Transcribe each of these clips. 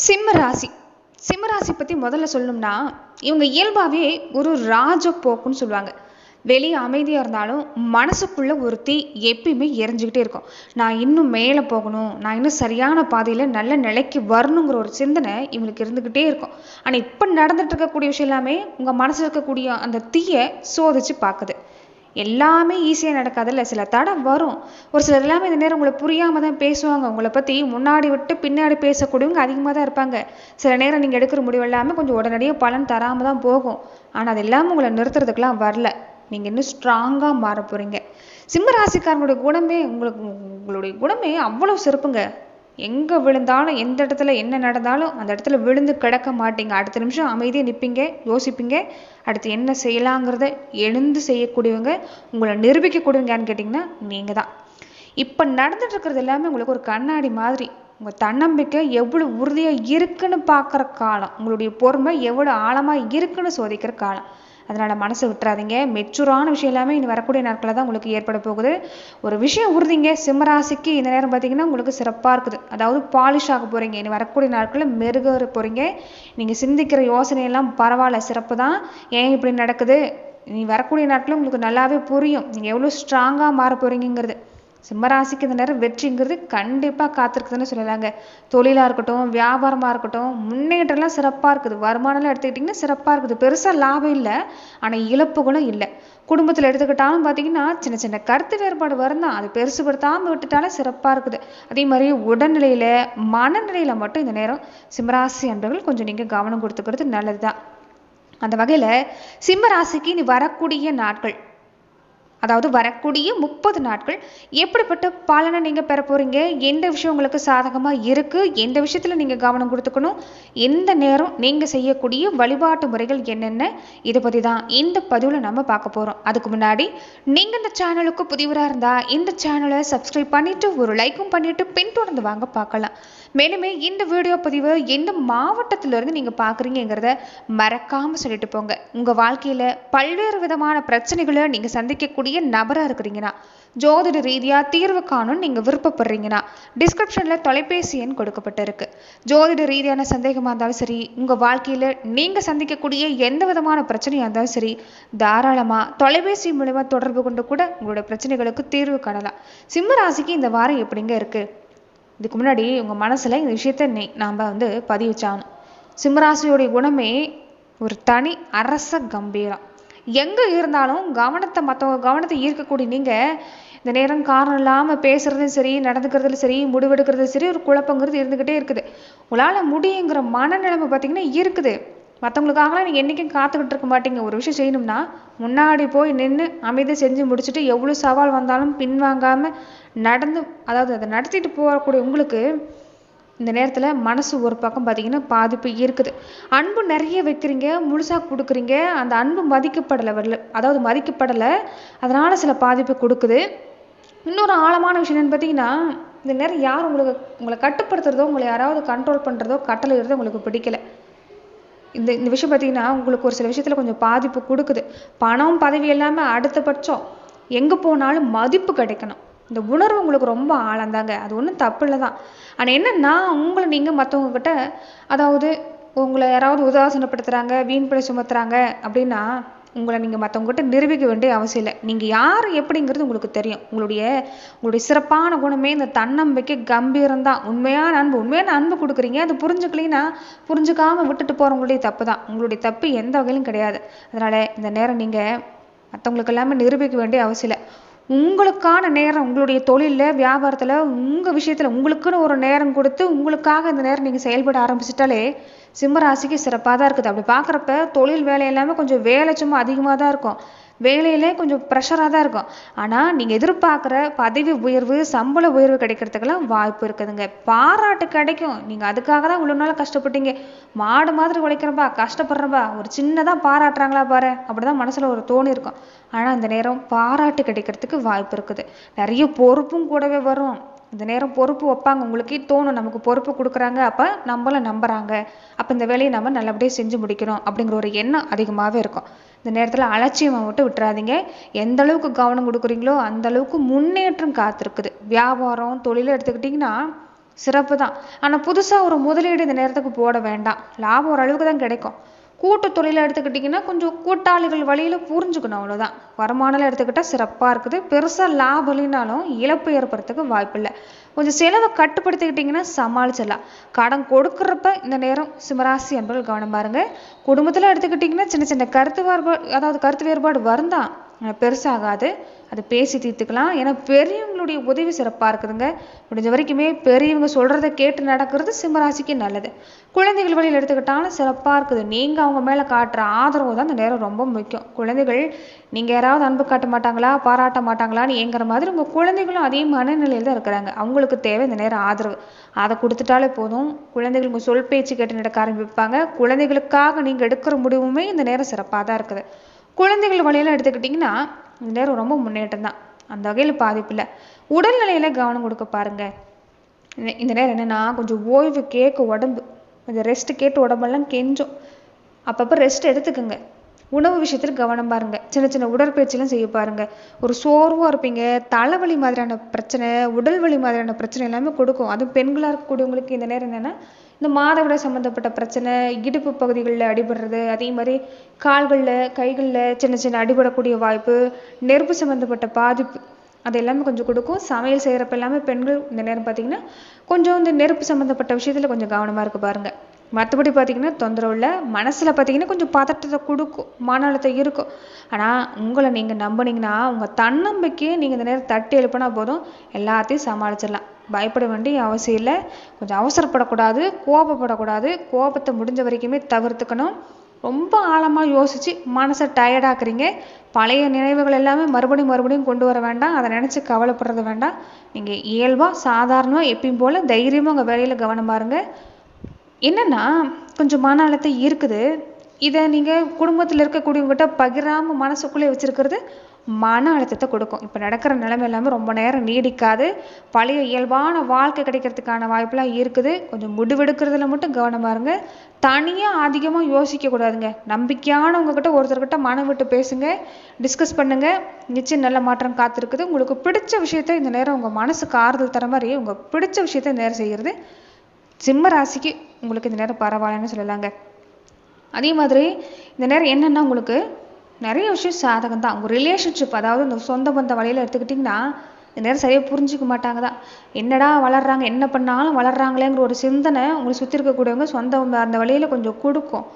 சிம்ம ராசி. சிம்ம ராசி பற்றி முதல்ல சொல்லணும்னா, இவங்க இயல்பாகவே ஒரு ராஜப்போக்குன்னு சொல்லுவாங்க. வெளியே அமைதியாக இருந்தாலும் மனசுக்குள்ள ஒரு தீ எப்பயுமே எரிஞ்சுக்கிட்டே இருக்கும். நான் இன்னும் மேலே போகணும், நான் இன்னும் சரியான பாதையில் நல்ல நிலைக்கு வரணுங்கிற ஒரு சிந்தனை இவங்களுக்கு இருந்துக்கிட்டே இருக்கும். ஆனால் இப்போ நடந்துட்டு இருக்கக்கூடிய விஷயம் எல்லாமே உங்கள் மனசில் இருக்கக்கூடிய அந்த தீயை சோதிச்சு பார்க்குது. எல்லாமே ஈஸியாக நடக்காதுல்ல, சில தடை வரும். ஒரு சிலர் எல்லாமே இந்த நேரம் உங்களை புரியாமல் தான் பேசுவாங்க. உங்களை பற்றி முன்னாடி விட்டு பின்னாடி பேசக்கூடியவங்க அதிகமாக தான் இருப்பாங்க. சில நேரம் நீங்கள் எடுக்கிற முடிவு எல்லாமே கொஞ்சம் உடனடியாக பலன் தராமல் தான் போகும். ஆனால் அது எல்லாமே உங்களை நிறுத்துறதுக்கெலாம் வரல. நீங்கள் இன்னும் ஸ்ட்ராங்காக மாற போகிறீங்க. சிம்ம ராசிக்காரங்களுடைய குணமே உங்களுடைய குணமே அவ்வளோ சிறப்புங்க. எங்கே விழுந்தாலும் எந்த இடத்துல என்ன நடந்தாலும் அந்த இடத்துல விழுந்து கிடக்க மாட்டீங்க. அடுத்த நிமிஷம் அமைதியாக நிற்பீங்க, யோசிப்பீங்க, அடுத்து என்ன செய்யலாங்கிறத எழுந்து செய்யக்கூடியவங்க. உங்களை நிரூபிக்கக்கூடியவங்கன்னு கேட்டிங்கன்னா நீங்கள் தான். இப்போ நடந்துட்டு இருக்கிறது எல்லாமே உங்களுக்கு ஒரு கண்ணாடி மாதிரி. உங்கள் தன்னம்பிக்கை எவ்வளோ உறுதியாக இருக்குன்னு பார்க்குற காலம், உங்களுடைய பொறுமை எவ்வளோ ஆழமாக இருக்குன்னு சோதிக்கிற காலம். அதனால் மனசை விட்டுறாதீங்க. மெச்சூரான விஷயம் எல்லாமே இனி வரக்கூடிய நாட்களில் தான் உங்களுக்கு ஏற்பட போகுது. ஒரு விஷயம் உறுதிங்க. சிம்மராசிக்கு இந்த நேரம் பார்த்தீங்கன்னா உங்களுக்கு சிறப்பாக இருக்குது. அதாவது பாலிஷ் ஆக போகிறீங்க. இனி வரக்கூடிய நாட்களில் மெருக போகிறீங்க. நீங்கள் சிந்திக்கிற யோசனையெல்லாம் பரவாயில்ல, சிறப்பு தான். ஏன் இப்படி நடக்குது, இனி வரக்கூடிய நாட்களில் உங்களுக்கு நல்லாவே புரியும் நீங்கள் எவ்வளோ ஸ்ட்ராங்காக மாற போகிறீங்கிறது. சிம்மராசிக்கு இந்த நேரம் வெற்றிங்கிறது கண்டிப்பாக காத்திருக்குதுன்னு சொல்லலாங்க. தொழிலாக இருக்கட்டும், வியாபாரமாக இருக்கட்டும், முன்னேற்றம்லாம் சிறப்பாக இருக்குது. வருமானம்லாம் எடுத்துக்கிட்டிங்கன்னா சிறப்பாக இருக்குது. பெருசாக லாபம் இல்லை, ஆனால் இழப்புகளும் இல்லை. குடும்பத்தில் எடுத்துக்கிட்டாலும் பார்த்தீங்கன்னா சின்ன சின்ன கருத்து வேறுபாடு வரும் தான், அது பெருசுபடுத்தாமல் விட்டுட்டாலே சிறப்பாக இருக்குது. அதே மாதிரி உடல்நிலையில் மனநிலையில் மட்டும் இந்த நேரம் சிம்மராசி அன்பர்கள் கொஞ்சம் நீங்கள் கவனம் கொடுத்துக்கிறது நல்லது தான். அந்த வகையில் சிம்மராசிக்கு இனி வரக்கூடிய நாட்கள், அதாவது வரக்கூடிய 30 நாட்கள் எப்படிப்பட்ட பலனை நீங்கள் பெற போகிறீங்க, எந்த விஷயம் உங்களுக்கு சாதகமாக இருக்குது, எந்த விஷயத்தில் நீங்கள் கவனம் கொடுத்துக்கணும், எந்த நேரம் நீங்கள் செய்யக்கூடிய வழிபாட்டு முறைகள் என்னென்ன, இதை பற்றி தான் இந்த பதிவில் நம்ம பார்க்க போகிறோம். அதுக்கு முன்னாடி நீங்கள் இந்த சேனலுக்கு புதியவராக இருந்தால் இந்த சேனலை சப்ஸ்கிரைப் பண்ணிவிட்டு ஒரு லைக்கும் பண்ணிவிட்டு பின்தொடர்ந்து வாங்க பார்க்கலாம். மேலுமே இந்த வீடியோ பதிவு எந்த மாவட்டத்திலிருந்து நீங்கள் பார்க்குறீங்கிறத மறக்காமல் சொல்லிட்டு போங்க. உங்கள் வாழ்க்கையில் பல்வேறு விதமான பிரச்சனைகளை நீங்கள் சந்திக்கக்கூடிய நபராக இருக்கிறீங்கன்னா, ஜோதிட ரீதியாக தீர்வு காணும் நீங்கள் விருப்பப்படுறீங்கன்னா டிஸ்கிரிப்ஷனில் தொலைபேசி எண் கொடுக்கப்பட்டிருக்கு. ஜோதிட ரீதியான சந்தேகமாக இருந்தாலும் சரி, உங்கள் வாழ்க்கையில் நீங்கள் சந்திக்கக்கூடிய எந்த விதமான பிரச்சனையாக இருந்தாலும் சரி, தாராளமாக தொலைபேசி மூலமாக தொடர்பு கொண்டு கூட உங்களுடைய பிரச்சனைகளுக்கு தீர்வு காணலாம். சிம்ம ராசிக்கு இந்த வாரம் எப்படிங்க இருக்குது? இதுக்கு முன்னாடி உங்கள் மனசில் இந்த விஷயத்த நாம் பதிவு வச்சாகணும். சிம்மராசியோடைய குணமே ஒரு தனி அரச கம்பீரம். எங்கே இருந்தாலும் மற்றவங்க கவனத்தை ஈர்க்கக்கூடிய நீங்கள் இந்த நேரம் காரணம் இல்லாமல் பேசுகிறதும் சரி, நடந்துக்கிறதுல சரி, முடிவெடுக்கிறது சரி, ஒரு குழப்பங்கிறது இருந்துக்கிட்டே இருக்குது. உங்களால் முடியுங்கிற மனநிலைமை பார்த்திங்கன்னா இருக்குது. மற்றவங்களுக்காகலாம் நீங்கள் என்றைக்கும் காத்துக்கிட்டு இருக்க மாட்டீங்க. ஒரு விஷயம் செய்யணும்னா முன்னாடி போய் நின்று அமைதியாக செஞ்சு முடிச்சுட்டு எவ்வளோ சவால் வந்தாலும் பின்வாங்காமல் நடந்து, அதாவது அதை நடத்திட்டு போகக்கூடிய உங்களுக்கு இந்த நேரத்தில் மனசு ஒரு பக்கம் பார்த்திங்கன்னா பாதிப்பு இருக்குது. அன்பு நிறைய வைக்கிறீங்க, முழுசாக கொடுக்குறீங்க, அந்த அன்பு மதிக்கப்படலை, அதனால் சில பாதிப்பு கொடுக்குது. இன்னொரு ஆழமான விஷயம் என்னென்னு பார்த்தீங்கன்னா, இந்த நேரம் யார் உங்களை கட்டுப்படுத்துறதோ, உங்களை யாராவது கண்ட்ரோல் பண்ணுறதோ, கட்டளை இருந்தோ உங்களுக்கு பிடிக்கலை. இந்த விஷயம் பார்த்தீங்கன்னா உங்களுக்கு ஒரு சில விஷயத்தில் கொஞ்சம் பாதிப்பு கொடுக்குது. பணம் பதவி எல்லாமே அடுத்த பட்சம், எங்கே போனாலும் மதிப்பு கிடைக்கணும், இந்த உணர்வு உங்களுக்கு ரொம்ப ஆழந்தாங்க. அது ஒன்றும் தப்பு இல்லை தான். ஆனால் என்னென்னா உங்களை நீங்கள் மற்றவங்கக்கிட்ட, அதாவது உங்களை யாராவது உதாசீனப்படுத்துகிறாங்க, வீண்படை சுமத்துறாங்க அப்படின்னா உங்களை நீங்கள் மற்றவங்ககிட்ட நிரூபிக்க வேண்டிய அவசியம் இல்லை. நீங்கள் யார் எப்படிங்கிறது உங்களுக்கு தெரியும். உங்களுடைய சிறப்பான குணமே இந்த தன்னம்பிக்கை, கம்பீரம் தான். உண்மையான அன்பு கொடுக்குறீங்க. அது புரிஞ்சுக்காமல் விட்டுட்டு போகிறவங்களுடைய தப்பு தான். உங்களுடைய தப்பு எந்த வகையிலும் கிடையாது. அதனால் இந்த நேரம் நீங்கள் மற்றவங்களுக்கு எல்லாமே நிரூபிக்க வேண்டிய அவசியம் இல்லை. உங்களுக்கான நேரம், உங்களுடைய தொழிலில், வியாபாரத்தில், உங்கள் விஷயத்தில் உங்களுக்குன்னு ஒரு நேரம் கொடுத்து உங்களுக்காக இந்த நேரம் நீங்கள் செயல்பட ஆரம்பிச்சிட்டாலே சிம்மராசிக்கு சிறப்பாக தான் இருக்குது. அப்படி பார்க்குறப்ப தொழில் வேலை எல்லாமே கொஞ்சம் வேலை சும்மா அதிகமாக தான் இருக்கும், வேலையிலே கொஞ்சம் ப்ரெஷராக தான் இருக்கும். ஆனால் நீங்கள் எதிர்பார்க்குற பதவி உயர்வு, சம்பள உயர்வு கிடைக்கிறதுக்கெல்லாம் வாய்ப்பு இருக்குதுங்க. பாராட்டு கிடைக்கும். நீங்கள் அதுக்காக தான் இவ்வளோ நாள் கஷ்டப்பட்டீங்க. மாடு மாதிரி உழைக்கிறப்பா, கஷ்டப்படுறப்பா, ஒரு சின்னதாக பாராட்டுறாங்களா பாரு, அப்படி தான் மனசில் ஒரு தோணி இருக்கும். ஆனால் இந்த நேரம் பாராட்டு கிடைக்கிறதுக்கு வாய்ப்பு இருக்குது. நிறைய பொறுப்பும் கூடவே வரும். இந்த நேரம் பொறுப்பு வைப்பாங்க. உங்களுக்கே தோணும், நமக்கு பொறுப்பு கொடுக்குறாங்க, அப்போ நம்மளை நம்புகிறாங்க, அப்போ இந்த வேலையை நம்ம நல்லபடியாக செஞ்சு முடிக்கணும் அப்படிங்கிற ஒரு எண்ணம் அதிகமாகவே இருக்கும். இந்த நேரத்தில் அலட்சியமாக மட்டும் விட்டுறாதீங்க. எந்த அளவுக்கு கவனம் கொடுக்குறீங்களோ அந்த அளவுக்கு முன்னேற்றம் காத்திருக்குது. வியாபாரம், தொழிலை எடுத்துக்கிட்டிங்கன்னா சிறப்பு தான். ஆனால் புதுசாக ஒரு முதலீடு இந்த நேரத்துக்கு போட வேண்டாம். லாபம் ஓரளவுக்கு தான் கிடைக்கும். கூட்டு தொழிலை எடுத்துக்கிட்டிங்கன்னா கொஞ்சம் கூட்டாளிகள் வழியில் புரிஞ்சுக்கணும், அவ்வளோதான். வருமானம் எடுத்துக்கிட்டால் சிறப்பாக இருக்குது. பெருசாக லாபம் இல்லைனாலும் இழப்பு ஏற்படுறதுக்கு வாய்ப்பில்லை. கொஞ்சம் செலவை கட்டுப்படுத்திக்கிட்டிங்கன்னா சமாளிச்சிடலாம். கடன் கொடுக்குறப்ப இந்த நேரம் சிம்மராசி என்பவர்கள் கவனம் பாருங்க. குடும்பத்தில் எடுத்துக்கிட்டிங்கன்னா சின்ன சின்ன கருத்து வேறுபாடு வருந்தான் பெருசாகாது. அதை பேசி தீர்த்துக்கலாம். ஏன்னா பெரியவங்களுடைய உதவி சிறப்பாக இருக்குதுங்க. முடிஞ்ச வரைக்குமே பெரியவங்க சொல்கிறத கேட்டு நடக்கிறது சிம்மராசிக்கு நல்லது. குழந்தைகள் வழியில் எடுத்துக்கிட்டாலும் சிறப்பாக இருக்குது. நீங்கள் அவங்க மேலே காட்டுற ஆதரவு தான் இந்த நேரம் ரொம்ப முக்கியம். குழந்தைகள் நீங்கள் யாராவது அன்பு காட்ட மாட்டாங்களா, பாராட்ட மாட்டாங்களான்னு ஏங்குற மாதிரி உங்கள் குழந்தைகளும் அதே மனநிலையில் தான் இருக்கிறாங்க. அவங்களுக்கு தேவை இந்த நேரம் ஆதரவு. அதை கொடுத்துட்டாலே போதும். குழந்தைகள் உங்கள் சொல் பேச்சு கேட்டு நடக்க ஆரம்பிப்பாங்க. குழந்தைகளுக்காக நீங்கள் எடுக்கிற முடிவுமே இந்த நேரம் சிறப்பாக தான் இருக்குது. குழந்தைகள் வழியில் எடுத்துக்கிட்டிங்கன்னா இந்த நேரம் ரொம்ப முன்னேற்றம் தான். அந்த வகையில் பாதிப்பு இல்லை. உடல்நிலையில் கவனம் கொடுக்க பாருங்க. இந்த நேரம் என்னென்னா கொஞ்சம் ஓய்வு கேட்க உடம்பு, கொஞ்சம் ரெஸ்ட் கேட்டு உடம்பெல்லாம் கெஞ்சும். அப்பப்போ ரெஸ்ட் எடுத்துக்கோங்க. உணவு விஷயத்தில் கவனம் பாருங்க. சின்ன சின்ன உடற்பயிற்சியெல்லாம் செய்ய பாருங்க. ஒரு சோர்வாக இருப்பீங்க. தலைவலி மாதிரியான பிரச்சனை, உடல் வலி மாதிரியான பிரச்சனை எல்லாமே கொடுக்கும். அதுவும் பெண்களாக இருக்கக்கூடியவங்களுக்கு இந்த நேரம் என்னென்னா இந்த மாதவிடாய் சம்மந்தப்பட்ட பிரச்சனை, இடுப்பு பகுதிகளில் அடிபடுறது, அதே மாதிரி கால்களில் கைகளில் சின்ன சின்ன அடிபடக்கூடிய வாய்ப்பு, நெருப்பு சம்மந்தப்பட்ட பாதிப்பு அது எல்லாமே கொஞ்சம் கொடுக்கும். சமையல் செய்கிறப்ப எல்லாமே பெண்கள் இந்த நேரம் பார்த்திங்கன்னா கொஞ்சம் இந்த நெருப்பு சம்மந்தப்பட்ட விஷயத்தில் கொஞ்சம் கவனமாக இருக்க பாருங்கள். மற்றபடி பார்த்திங்கன்னா தொந்தரவு இல்லை. மனசில் பார்த்திங்கன்னா கொஞ்சம் பதட்டத்தை கொடுக்கும், மன அழுத்தம் இருக்கும். ஆனால் உங்களை நீங்கள் நம்பினீங்கன்னா உங்கள் தன்னம்பிக்கையை நீங்கள் இந்த நேரம் தட்டி எழுப்பினா போதும், எல்லாத்தையும் சமாளிச்சிடலாம். பயப்பட வேண்டிய அவசியம் இல்லை. கொஞ்சம் அவசரப்படக்கூடாது, கோபப்படக்கூடாது. கோபத்தை முடிஞ்ச வரைக்குமே தவிர்த்துக்கணும். ரொம்ப ஆழமாக யோசித்து மனசை டயர்டாக்குறீங்க. பழைய நினைவுகள் எல்லாமே மறுபடியும் கொண்டு வர வேண்டாம். அதை நினச்சி கவலைப்படுறது வேண்டாம். நீங்கள் இயல்பாக சாதாரணமாக எப்பயும் போல் தைரியமாக உங்கள் வேலையில் கவனம் பாருங்க. என்னென்னா கொஞ்சம் மன அழுத்தம் இருக்குது. இதை நீங்கள் குடும்பத்தில் இருக்கக்கூடியவங்ககிட்ட பகிராமல் மனசுக்குள்ளே வச்சுருக்கிறது மன அழுத்தத்தை கொடுக்கும். இப்போ நடக்கிற நிலைமை எல்லாமே ரொம்ப நேரம் நீடிக்காது. பழைய இயல்பான வாழ்க்கை கிடைக்கிறதுக்கான வாய்ப்பெலாம் இருக்குது. கொஞ்சம் முடிவெடுக்கிறதுல மட்டும் கவனமாக இருங்க. தனியாக அதிகமாக யோசிக்கக்கூடாதுங்க. நம்பிக்கையானவங்ககிட்ட ஒருத்தர்கிட்ட மனம் விட்டு பேசுங்க, டிஸ்கஸ் பண்ணுங்கள். நிச்சயம் நல்ல மாற்றம் காத்திருக்குது. உங்களுக்கு பிடிச்ச விஷயத்த இந்த நேரம் உங்கள் மனசுக்கு ஆறுதல் தர மாதிரி உங்கள் பிடிச்ச விஷயத்த இந்த நேரம் செய்கிறது சிம்ம ராசிக்கு உங்களுக்கு இந்த நேரம் பரவாயில்லன்னு சொல்லலாங்க. அதே மாதிரி இந்த நேரம் என்னென்னா உங்களுக்கு நிறைய விஷயம் சாதகம் தான். உங்கள் ரிலேஷன்ஷிப், அதாவது இந்த சொந்த பந்த வழியில் எடுத்துக்கிட்டிங்கன்னா இந்த நேரம் சரியாக புரிஞ்சிக்க மாட்டாங்க தான். என்னடா வளர்கிறாங்க, என்ன பண்ணாலும் வளர்கிறாங்களேங்கிற ஒரு சிந்தனை உங்களை சுற்றி இருக்கக்கூடியவங்க சொந்த அந்த வழியில் கொஞ்சம் கொடுக்கும்.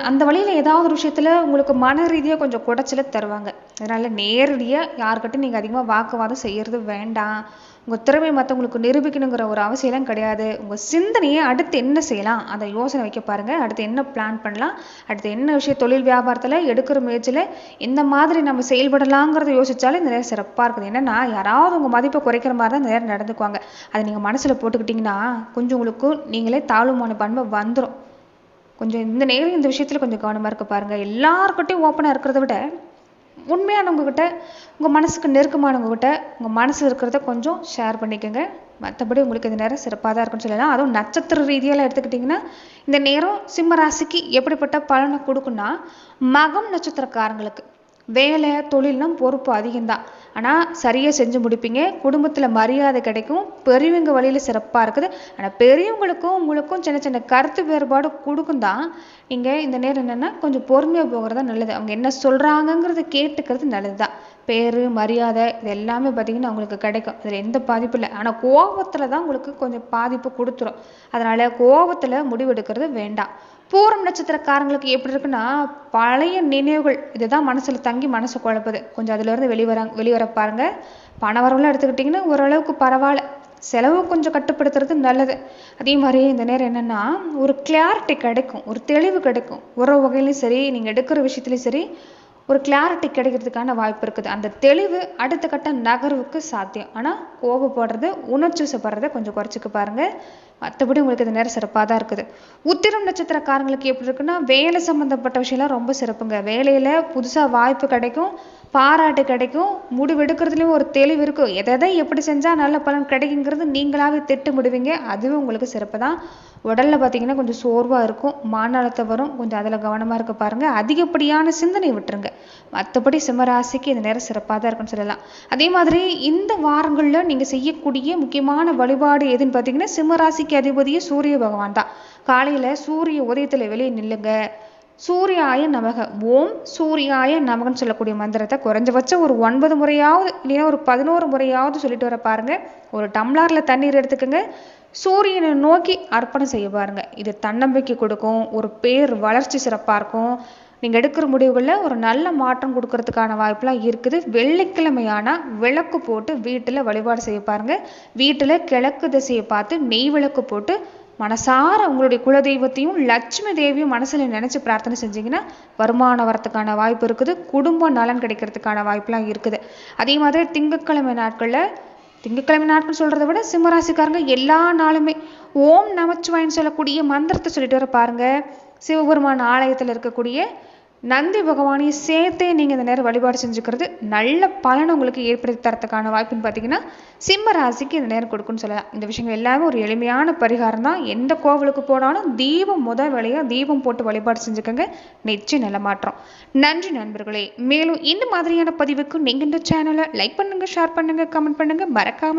அந்த வழியில் ஏதாவது ஒரு விஷயத்தில் உங்களுக்கு மன ரீதியாக கொஞ்சம் குடைச்சல தருவாங்க. அதனால் நேரடியாக யாருக்கிட்டையும் நீங்கள் அதிகமாக வாக்குவாதம் செய்கிறது வேண்டாம். உங்கள் திறமை மற்றவங்களுக்கு நிரூபிக்கணுங்கிற ஒரு அவசியம்லாம் கிடையாது. உங்கள் சிந்தனையை அடுத்து என்ன செய்யலாம் அதை யோசனை வைக்க பாருங்கள். அடுத்து என்ன பிளான் பண்ணலாம், அடுத்து என்ன விஷயம் தொழில் வியாபாரத்தில் எடுக்கிற முயற்சியில் எந்த மாதிரி நம்ம செயல்படலாங்கிறத யோசித்தாலே இந்த நேரம் சிறப்பாக இருக்குது. என்னென்னா யாராவது உங்கள் மதிப்பை குறைக்கிற மாதிரி தான் இந்த நேரம் நடந்துக்குவாங்க. அதை நீங்கள் மனசில் போட்டுக்கிட்டிங்கன்னா கொஞ்சம் உங்களுக்கு நீங்களே தாழ்வுமான பண்பை வந்துடும். கொஞ்சம் இந்த நேரம் இந்த விஷயத்தில் கொஞ்சம் கவனமாக இருக்க பாருங்கள். எல்லாருக்கிட்டையும் ஓப்பனாக இருக்கிறத விட உண்மையானவங்ககிட்ட, உங்கள் மனசுக்கு நெருக்கமானவங்ககிட்ட உங்கள் மனசில் இருக்கிறத கொஞ்சம் ஷேர் பண்ணிக்கோங்க. மற்றபடி உங்களுக்கு இந்த நேரம் சிறப்பாக தான் இருக்குன்னு சொல்லலாம். அதுவும் நட்சத்திர ரீதியால் எடுத்துக்கிட்டிங்கன்னா இந்த நேரம் சிம்ம ராசிக்கு எப்படிப்பட்ட பலனை கொடுக்குன்னா, மகம் நட்சத்திரக்காரங்களுக்கு வேலை தொழில்னா பொறுப்பு அதிகம்தான். ஆனால் சரியாக செஞ்சு முடிப்பீங்க. குடும்பத்தில் மரியாதை கிடைக்கும். பெரியவங்க வழியில் சிறப்பாக இருக்குது. ஆனால் பெரியவங்களுக்கும் உங்களுக்கும் சின்ன சின்ன கருத்து வேறுபாடு கொடுக்கும் தான். நீங்கள் இந்த நேரம் என்னென்னா கொஞ்சம் பொறுமையாக போகிறது தான் நல்லது. அவங்க என்ன சொல்கிறாங்கங்கிறத கேட்டுக்கிறது நல்லது தான். பேர் மரியாதை இது எல்லாமே பார்த்திங்கன்னா உங்களுக்கு கிடைக்கும். அதில் எந்த பாதிப்பும் இல்லை. ஆனால் கோபத்தில் தான் உங்களுக்கு கொஞ்சம் பாதிப்பு கொடுத்துரும். அதனால் கோபத்தில் முடிவெடுக்கிறது வேண்டாம். பூரம் நட்சத்திரக்காரங்களுக்கு எப்படி இருக்குன்னா பழைய நினைவுகள் இதுதான் மனசில் தங்கி மனசு குழப்புது. கொஞ்சம் அதிலேருந்து வெளிவர பாருங்க. பண வரவுலாம் எடுத்துக்கிட்டிங்கன்னா ஓரளவுக்கு பரவாயில்ல. செலவு கொஞ்சம் கட்டுப்படுத்துறது நல்லது. அதே மாதிரி இந்த நேரம் என்னென்னா ஒரு கிளாரிட்டி கிடைக்கும், ஒரு தெளிவு கிடைக்கும். உறவு வகையிலையும் சரி, நீங்கள் எடுக்கிற விஷயத்துலையும் சரி ஒரு கிளாரிட்டி கிடைக்கிறதுக்கான வாய்ப்பு இருக்குது. அந்த தெளிவு அடுத்த கட்ட நகர்வுக்கு சாத்தியம். ஆனால் கோபப்படுறது உணர்ச்சிவசப்படுறதை கொஞ்சம் குறைச்சிக்க பாருங்கள். மற்றபடி உங்களுக்கு இந்த நேரம் சிறப்பாக தான் இருக்குது. உத்திரம் நட்சத்திரக்காரங்களுக்கு எப்படி இருக்குன்னா வேலை சம்மந்தப்பட்ட விஷயம்லாம் ரொம்ப சிறப்புங்க. வேலையில் புதுசாக வாய்ப்பு கிடைக்கும், பாராட்டு கிடைக்கும், முடிவெடுக்கிறதுலையும் ஒரு தெளிவு இருக்கும். எதை எப்படி செஞ்சால் நல்ல பலன் கிடைக்குங்கிறது நீங்களாகவே திட்டமிடுவீங்க. அதுவும் உங்களுக்கு சிறப்பு தான். உடலில் பார்த்தீங்கன்னா கொஞ்சம் சோர்வாக இருக்கும், மான அழுத்தம் வரும். கொஞ்சம் அதில் கவனமாக இருக்க பாருங்கள். அதிகப்படியான சிந்தனை விட்டுருங்க. மற்றபடி சிம்மராசிக்கு இந்த நேரம் சிறப்பாக தான் இருக்குன்னு சொல்லலாம். அதே மாதிரி இந்த வாரங்களில் நீங்கள் செய்யக்கூடிய முக்கியமான வழிபாடு எதுன்னு பார்த்தீங்கன்னா, சிம்மராசிக்கு அதிபதியே சூரிய பகவான் தான். காலையில் சூரிய உதயத்தில் வெளியே நில்லுங்க. சூர்யாய நமக, ஓம் சூர்யாய நமகன்னு சொல்லக்கூடிய மந்திரத்தை குறைஞ்சபட்சம் ஒரு 9 முறையாவது இல்லைன்னா ஒரு 11 முறையாவது சொல்லிட்டு வர பாருங்க. ஒரு டம்ளரில் தண்ணீர் எடுத்துக்கோங்க, சூரியனை நோக்கி அர்ப்பணம் செய்ய பாருங்க. இது தன்னம்பிக்கை கொடுக்கும், ஒரு பேர் வளர்ச்சி சிறப்பாக இருக்கும். நீங்கள் எடுக்கிற முடிவுகளில் ஒரு நல்ல மாற்றம் கொடுக்கறதுக்கான வாய்ப்பெலாம் இருக்குது. வெள்ளிக்கிழமையானா விளக்கு போட்டு வீட்டில் வழிபாடு செய்ய பாருங்க. வீட்டில் கிழக்கு திசையை பார்த்து நெய் விளக்கு போட்டு மனசார உங்களுடைய குலதெய்வத்தையும் லட்சுமி தேவியும் மனசில் நினச்சி பிரார்த்தனை செஞ்சீங்கன்னா வருமானம் வரத்துக்கான வாய்ப்பு இருக்குது. குடும்ப நலன் கிடைக்கிறதுக்கான வாய்ப்பெலாம் இருக்குது. அதே மாதிரி திங்கட்கிழமை நாட்கள் சொல்கிறத விட சிம்மராசிக்காரங்க எல்லா நாளுமே ஓம் நமச்சிவாயன்னு சொல்லக்கூடிய மந்திரத்தை சொல்லிட்டு வர பாருங்க. சிவபெருமான் ஆலயத்தில் இருக்கக்கூடிய நந்தி பகவானையும் சேர்த்தே நீங்கள் இந்த நேரம் வழிபாடு செஞ்சுக்கிறது நல்ல பலனை உங்களுக்கு ஏற்படுத்தி தரத்துக்கான வாய்ப்புன்னு பார்த்தீங்கன்னா சிம்ம ராசிக்கு இந்த நேரம் கொடுக்குன்னு சொல்லலாம். இந்த விஷயங்கள் எல்லாமே ஒரு எளிமையான பரிகாரம் தான். எந்த கோவிலுக்கு போனாலும் தீபம் முதல் வேலையாக தீபம் போட்டு வழிபாடு செஞ்சுக்கோங்க, நிச்சயம் நல்ல மாற்றம். நன்றி நண்பர்களே. மேலும் இந்த மாதிரியான பதிவுக்கு நீங்கள் இந்த சேனலை லைக் பண்ணுங்கள், ஷேர் பண்ணுங்கள், கமெண்ட் பண்ணுங்கள், மறக்காம